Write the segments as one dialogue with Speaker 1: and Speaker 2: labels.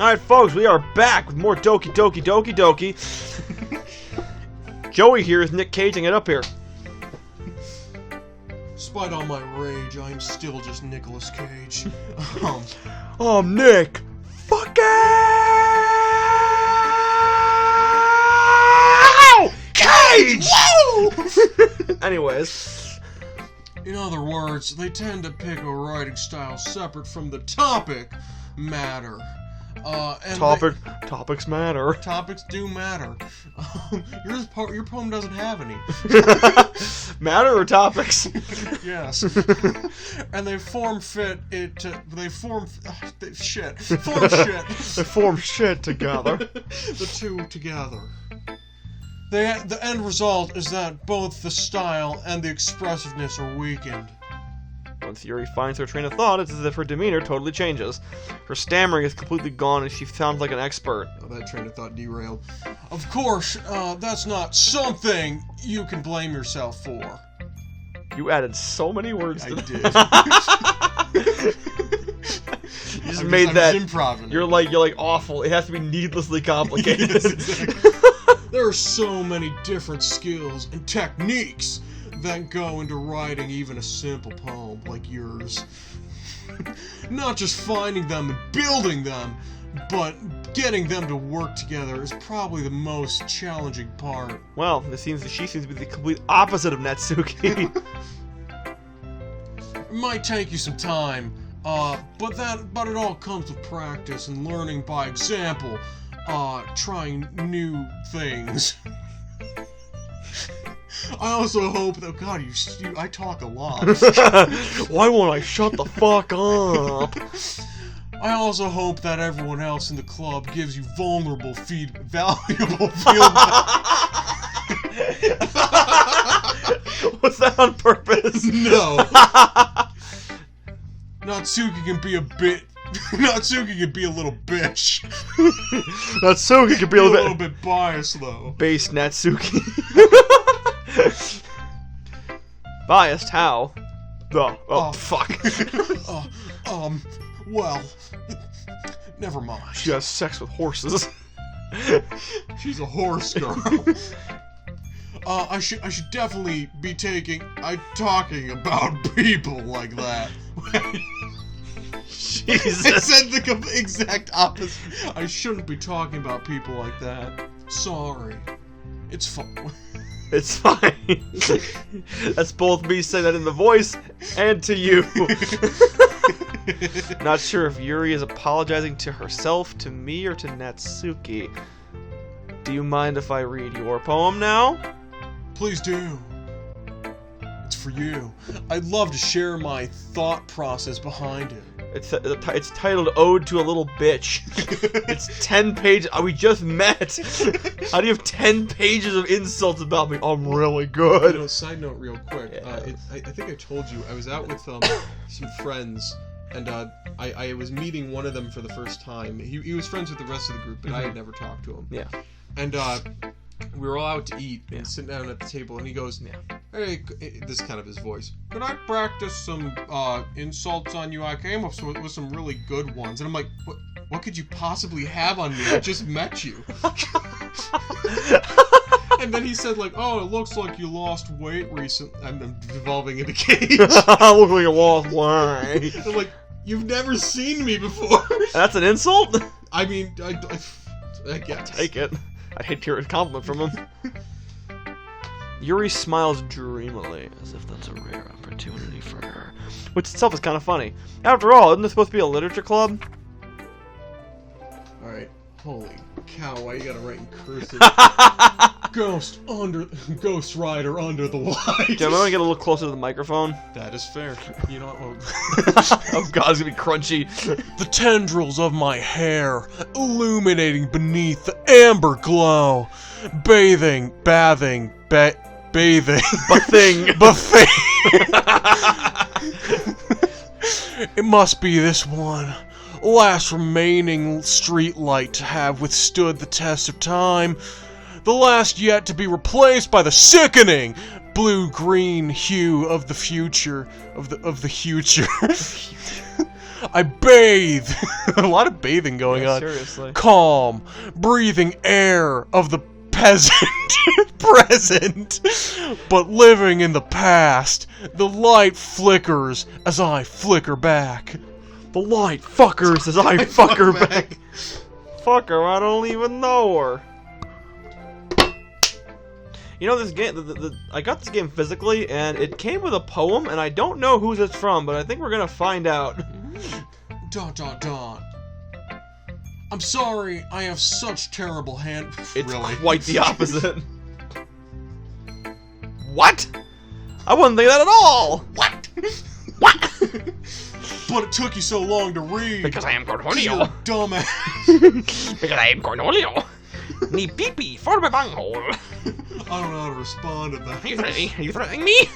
Speaker 1: Alright, folks, we are back with more Doki. Joey here is Nick Caging it up here.
Speaker 2: Despite all my rage, I am still just Nicolas Cage.
Speaker 1: Nick. Fuck it! Cage! Woo! Anyways.
Speaker 2: In other words, they tend to pick a writing style separate from the topic matter.
Speaker 1: Topics matter.
Speaker 2: Topics do matter. Your poem doesn't have any.
Speaker 1: Matter or topics?
Speaker 2: Yes. And they form shit. They form shit
Speaker 1: together.
Speaker 2: The two together. The end result is that both the style and the expressiveness are weakened.
Speaker 1: Once Yuri finds her train of thought, it's as if her demeanor totally changes. Her stammering is completely gone and she sounds like an expert.
Speaker 2: Oh, that train of thought derailed. Of course, that's not something you can blame yourself for.
Speaker 1: You added so many words to
Speaker 2: that. I did.
Speaker 1: You just made that.
Speaker 2: Improv.
Speaker 1: You're like awful. It has to be needlessly complicated.
Speaker 2: Yes, exactly. There are so many different skills and techniques that go into writing even a simple poem like yours. Not just finding them and building them, but getting them to work together is probably the most challenging part.
Speaker 1: Well, she seems to be the complete opposite of Natsuki.
Speaker 2: It might take you some time, but it all comes with practice and learning by example, trying new things. I also hope that, God, I talk a lot.
Speaker 1: Why won't I shut the fuck up?
Speaker 2: I also hope that everyone else in the club gives you valuable feedback.
Speaker 1: Was that on purpose?
Speaker 2: No. Natsuki can be a little bitch.
Speaker 1: Natsuki can be a
Speaker 2: little bit biased, though.
Speaker 1: Base Natsuki. Biased? How? Fuck.
Speaker 2: Well, never mind.
Speaker 1: She has sex with horses.
Speaker 2: She's a horse girl. I should definitely be talking about people like that.
Speaker 1: Jesus.
Speaker 2: I said the exact opposite. I shouldn't be talking about people like that. Sorry. It's fine.
Speaker 1: It's fine. That's both me saying that in the voice and to you. Not sure if Yuri is apologizing to herself, to me, or to Natsuki. Do you mind if I read your poem now?
Speaker 2: Please do. It's for you. I'd love to share my thought process behind it.
Speaker 1: It's titled Ode to a Little Bitch. It's 10 pages. We just met. How do you have 10 pages of insults about me? I'm really good.
Speaker 2: You know, side note real quick. Yeah. I think I told you, I was out with some friends, and I was meeting one of them for the first time. He was friends with the rest of the group, but I had never talked to him.
Speaker 1: Yeah.
Speaker 2: And we were all out to eat and sitting down at the table, and he goes, "Hey," this is kind of his voice, "could I practice some insults on you? I came up with some really good ones." And I'm like, what could you possibly have on me? I just met you. And then he said, like, "Oh, it looks like you lost weight recently." I'm devolving into Cage.
Speaker 1: I look like you lost weight.
Speaker 2: I'm like, "You've never seen me before."
Speaker 1: That's an insult?
Speaker 2: I mean, I guess.
Speaker 1: Take it. I'd hate to hear a compliment from him. Yuri smiles dreamily, as if that's a rare opportunity for her. Which itself is kind of funny. After all, isn't this supposed to be a literature club?
Speaker 2: Alright. Holy cow, why you gotta write in cursive? Ghost Rider under the light.
Speaker 1: Okay, I'm gonna get a little closer to the microphone.
Speaker 2: That is fair. You know what?
Speaker 1: Oh god, it's gonna be crunchy.
Speaker 2: The tendrils of my hair, illuminating beneath the amber glow. Bathing. Buffing. It must be this one. Last remaining street light to have withstood the test of time. The last yet to be replaced by the sickening blue-green hue of the future. I bathe. A lot of bathing going on.
Speaker 1: Seriously.
Speaker 2: Calm, breathing air of the peasant present, but living in the past. The light flickers as I flicker back.
Speaker 1: The light fuckers as I fuck her back. Fuck her, I don't even know her. You know, this game, I got this game physically, and it came with a poem, and I don't know whose it's from, but I think we're gonna find out. ...
Speaker 2: I'm sorry, I have such terrible hand...
Speaker 1: It's
Speaker 2: really?
Speaker 1: quite the opposite. What? I wouldn't think that at all!
Speaker 2: What?
Speaker 1: What?
Speaker 2: But it took you so long to read.
Speaker 1: Because I am
Speaker 2: You're
Speaker 1: Cornelio.
Speaker 2: a dumbass.
Speaker 1: Because I am Cornelio. Me pee-pee for my bunghole.
Speaker 2: I don't know how to respond to that.
Speaker 1: Are you threatening me?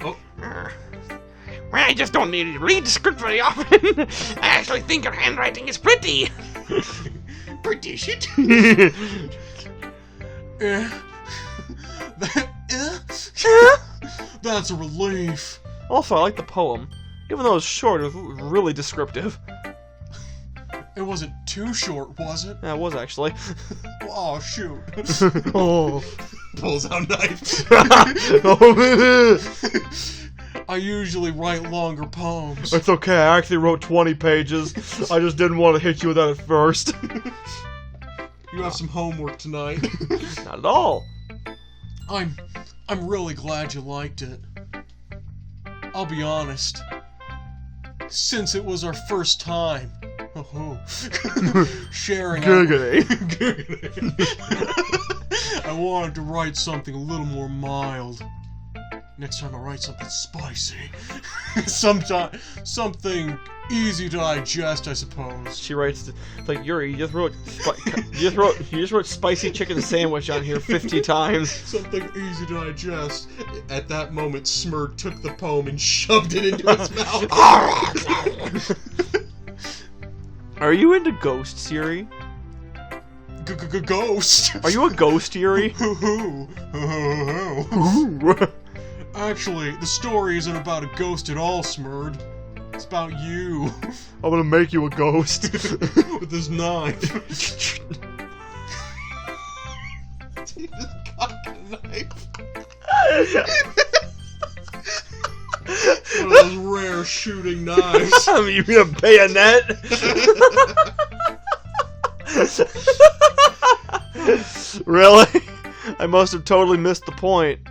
Speaker 2: Oh.
Speaker 1: Well, I just don't need to read the script very often. I actually think your handwriting is pretty.
Speaker 2: Pretty shit. That's a relief.
Speaker 1: Also, I like the poem. Even though it's short, it was really descriptive.
Speaker 2: It wasn't too short, was it?
Speaker 1: Yeah, it was actually.
Speaker 2: Oh, shoot.
Speaker 1: Oh.
Speaker 2: Pulls out knife. I usually write longer poems.
Speaker 1: It's okay, I actually wrote 20 pages. I just didn't want to hit you with that at first.
Speaker 2: You have some homework tonight.
Speaker 1: Not at all.
Speaker 2: I'm really glad you liked it. I'll be honest. Since it was our first time sharing
Speaker 1: Giggity.
Speaker 2: I wanted to write something a little more mild. Next time I'll write something spicy. Something easy to digest, I suppose.
Speaker 1: She writes, like, Yuri, you just wrote spicy chicken sandwich on here 50 times.
Speaker 2: Something easy to digest. At that moment, Smurd took the poem and shoved it into his mouth.
Speaker 1: Are you into ghosts, Yuri?
Speaker 2: Ghost?
Speaker 1: Are you a ghost, Yuri?
Speaker 2: Actually, the story isn't about a ghost at all, Smurd. It's about you.
Speaker 1: I'm gonna make you a ghost.
Speaker 2: With this knife. He just got a knife. One of those rare shooting knives.
Speaker 1: You mean a bayonet? Really? I must have totally missed the point.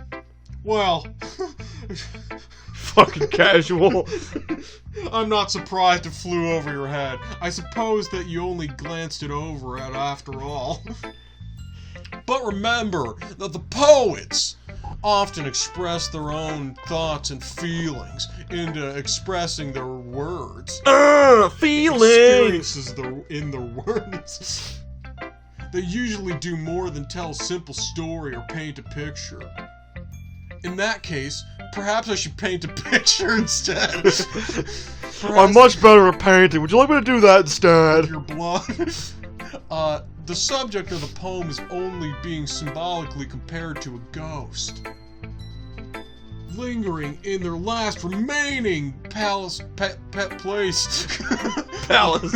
Speaker 2: Well...
Speaker 1: Fucking casual.
Speaker 2: I'm not surprised it flew over your head. I suppose that you only glanced it over at after all. But remember that the poets often express their own thoughts and feelings into expressing their words.
Speaker 1: Feelings!
Speaker 2: Experiences in their words. They usually do more than tell a simple story or paint a picture. In that case, perhaps I should paint a picture instead.
Speaker 1: I'm much better at painting. Would you like me to do that instead?
Speaker 2: Your blood. The subject of the poem is only being symbolically compared to a ghost. Lingering in their last remaining place
Speaker 1: Palace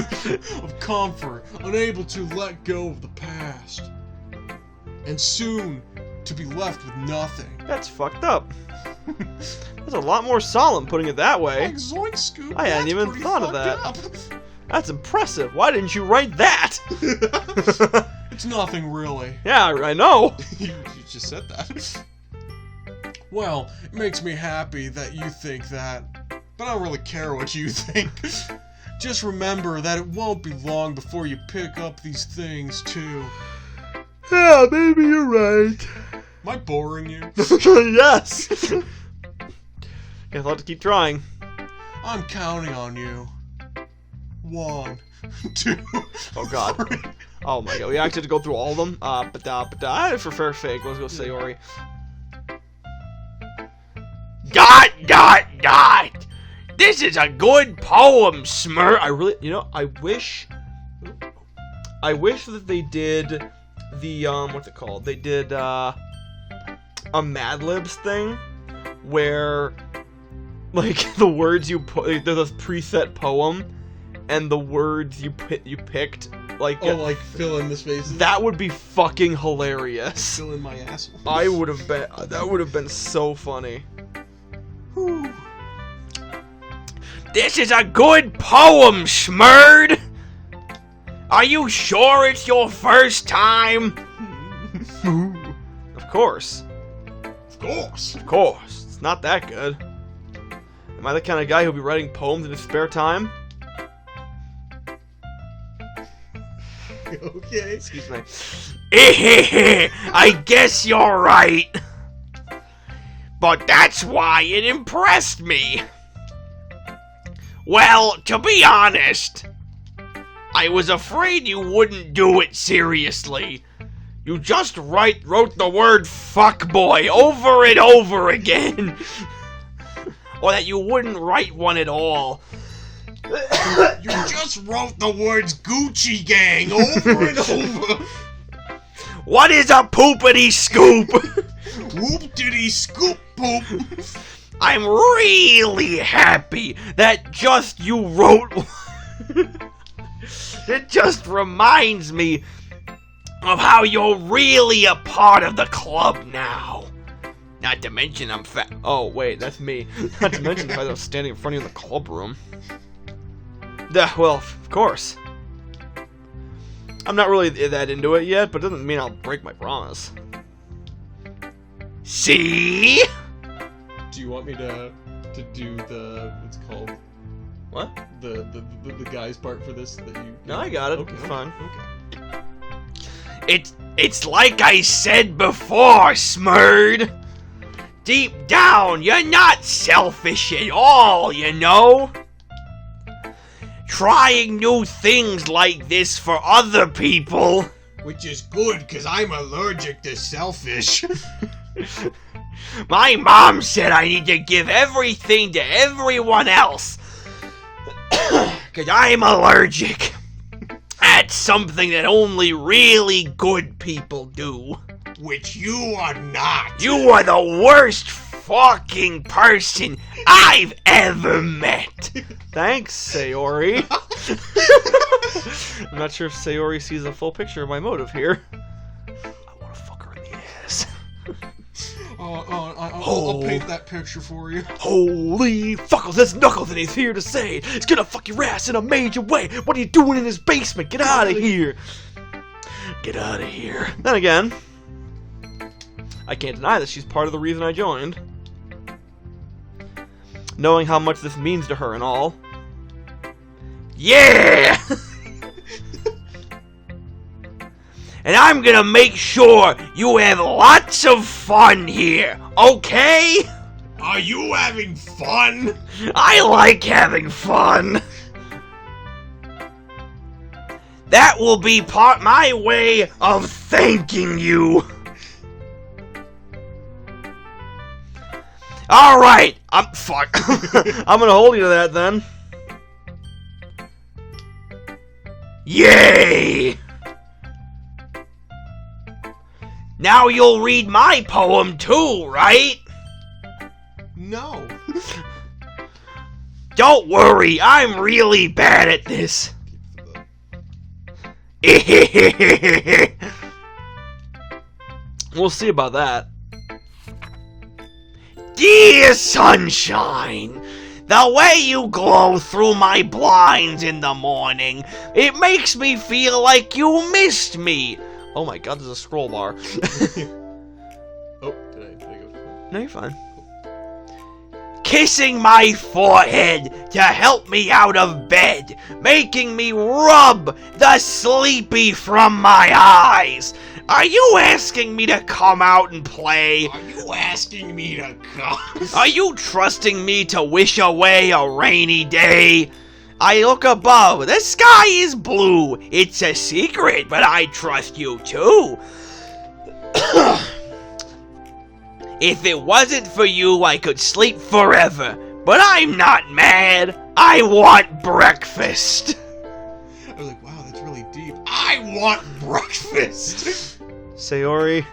Speaker 2: of comfort, unable to let go of the past. And soon to be left with nothing.
Speaker 1: That's fucked up. That's a lot more solemn putting it that way.
Speaker 2: Like Zoink Scoop,
Speaker 1: I hadn't even
Speaker 2: pretty
Speaker 1: thought of
Speaker 2: fucked
Speaker 1: that.
Speaker 2: up.
Speaker 1: That's impressive. Why didn't you write that?
Speaker 2: It's nothing really.
Speaker 1: Yeah, I know.
Speaker 2: You just said that. Well, it makes me happy that you think that, but I don't really care what you think. Just remember that it won't be long before you pick up these things too.
Speaker 1: Yeah, maybe you're right.
Speaker 2: Am I boring you?
Speaker 1: Yes. Guess I'll have to keep trying.
Speaker 2: I'm counting on you. 1, 2.
Speaker 1: Oh god.
Speaker 2: 3.
Speaker 1: Oh my god. We actually have to go through all of them. For fair fake. Let's go say Yuri. God. This is a good poem, Smurf. I really, I wish that they did the what's it called? They did a Mad Libs thing where like the words you put. Like, there's a preset poem, and the words you picked. Like,
Speaker 2: like fill in the spaces.
Speaker 1: That would be fucking hilarious.
Speaker 2: Fill in my asshole.
Speaker 1: I would have been. That would have been so funny.
Speaker 2: Whew.
Speaker 1: This is a good poem, Schmurd. Are you sure it's your first time? Of course.
Speaker 2: Of course.
Speaker 1: Of course. It's not that good. Am I the kind of guy who'll be writing poems in his spare time?
Speaker 2: Okay.
Speaker 1: Excuse me. I guess you're right. But that's why it impressed me. Well, to be honest, I was afraid you wouldn't do it seriously. You just wrote the word fuckboy over and over again. Or that you wouldn't write one at all.
Speaker 2: You just wrote the words Gucci Gang over and over.
Speaker 1: What is a poopity scoop?
Speaker 2: Whoop diddy scoop poop.
Speaker 1: I'm really happy that just you wrote one. It just reminds me of how you're really a part of the club now. Not to mention I'm fat. Oh, wait, that's me. Not to mention the fact that I was standing in front of you in the club room. Well, of course. I'm not really that into it yet, but it doesn't mean I'll break my promise. See?
Speaker 2: Do you want me to do the what's it called?
Speaker 1: What?
Speaker 2: The guy's part for this that you?
Speaker 1: No, I got it.
Speaker 2: Okay,
Speaker 1: It's fine.
Speaker 2: Okay.
Speaker 1: It's like I said before, Smurd. Deep down, you're not selfish at all, you know? Trying new things like this for other people.
Speaker 2: Which is good, because I'm allergic to selfish.
Speaker 1: My mom said I need to give everything to everyone else. Because I'm allergic. That's something that only really good people do.
Speaker 2: Which you are not.
Speaker 1: You are the worst fucking person I've ever met. Thanks, Sayori. I'm not sure if Sayori sees a full picture of my motive here. I want to fuck her in the ass.
Speaker 2: I'll paint that picture for you.
Speaker 1: Holy fuckles, that's Knuckles and he's here to say it's gonna fuck your ass in a major way. What are you doing in his basement? Get out of here. Get out of here. Then again, I can't deny that she's part of the reason I joined. Knowing how much this means to her and all. Yeah! And I'm gonna make sure you have lots of fun here, okay?
Speaker 2: Are you having fun?
Speaker 1: I like having fun. That will be my way of thanking you. Alright, fuck. I'm gonna hold you to that then. Yay! Now you'll read my poem too, right?
Speaker 2: No.
Speaker 1: Don't worry, I'm really bad at this. We'll see about that. Dear sunshine, the way you glow through my blinds in the morning, it makes me feel like you missed me. Oh my god, there's a scroll bar.
Speaker 2: Oh, did I go?
Speaker 1: No, you're fine. Kissing my forehead to help me out of bed, making me rub the sleepy from my eyes. Are you asking me to come out and play?
Speaker 2: Are you asking me to come?
Speaker 1: Are you trusting me to wish away a rainy day? I look above. The sky is blue. It's a secret, but I trust you too. If it wasn't for you, I could sleep forever. But I'm not mad. I want breakfast.
Speaker 2: I was like, wow, that's really deep. I want breakfast.
Speaker 1: Sayori,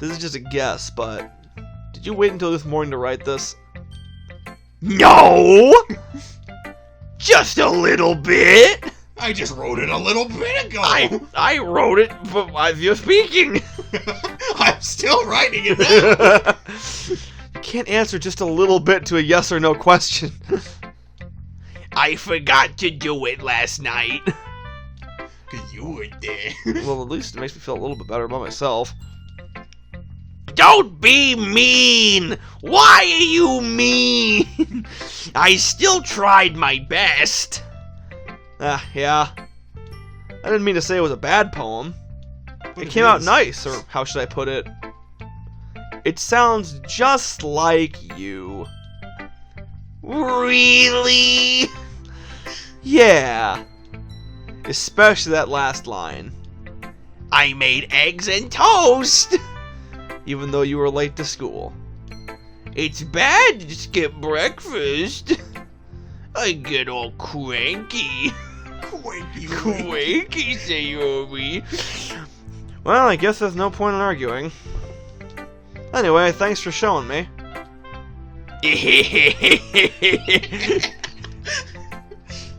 Speaker 1: this is just a guess, but did you wait until this morning to write this? No! Just a little bit.
Speaker 2: I just wrote it a little bit ago.
Speaker 1: I wrote it as you're speaking.
Speaker 2: I'm still writing it now.
Speaker 1: You can't answer just a little bit to a yes or no question. I forgot to do it last night.
Speaker 2: 'Cause you were there.
Speaker 1: Well, at least it makes me feel a little bit better about myself. Don't be mean! Why are you mean? I still tried my best. Yeah. I didn't mean to say it was a bad poem.
Speaker 2: But
Speaker 1: It came out nice, or how should I put it? It sounds just like you. Really? Yeah. Especially that last line. I made eggs and toast! Even though you were late to school. It's bad to skip breakfast. I get all cranky. Cranky, say Yuri. Well, I guess there's no point in arguing. Anyway, thanks for showing me.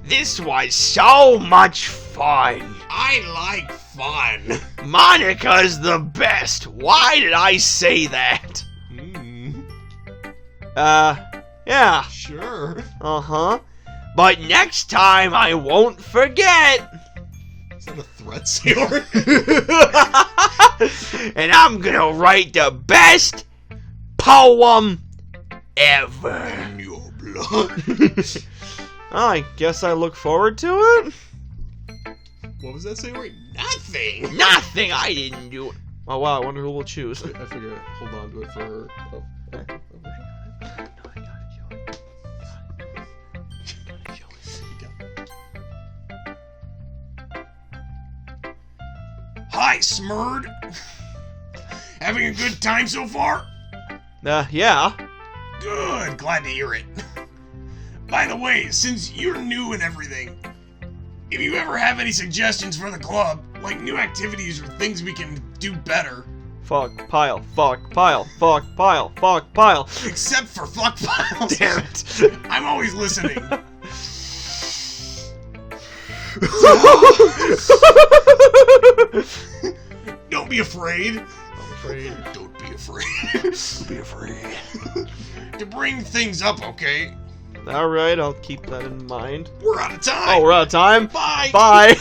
Speaker 1: This was so much fun.
Speaker 2: I like fun.
Speaker 1: Monica's the best. Why did I say that? Yeah.
Speaker 2: Sure.
Speaker 1: Uh-huh. But next time I won't forget.
Speaker 2: Is that a threat, Sailor?
Speaker 1: And I'm gonna write the best poem ever.
Speaker 2: In your blood.
Speaker 1: I guess I look forward to it.
Speaker 2: What was that, Sailor? Nothing.
Speaker 1: Nothing. I didn't do it. Oh wow, I wonder who will choose.
Speaker 2: I figured, hold on to it for her. Oh. Hi, Smurd. Having a good time so far?
Speaker 1: Yeah.
Speaker 2: Good, glad to hear it. By the way, since you're new and everything, if you ever have any suggestions for the club, like new activities or things we can do better.
Speaker 1: Fuck pile, fuck pile, fuck pile, fuck pile.
Speaker 2: Except for fuck piles.
Speaker 1: Damn it.
Speaker 2: I'm always listening. Don't be afraid. Don't be afraid. Don't be afraid. To bring things up, okay?
Speaker 1: Alright, I'll keep that in mind.
Speaker 2: We're out of time.
Speaker 1: Oh, we're out of time?
Speaker 2: Bye.
Speaker 1: Bye.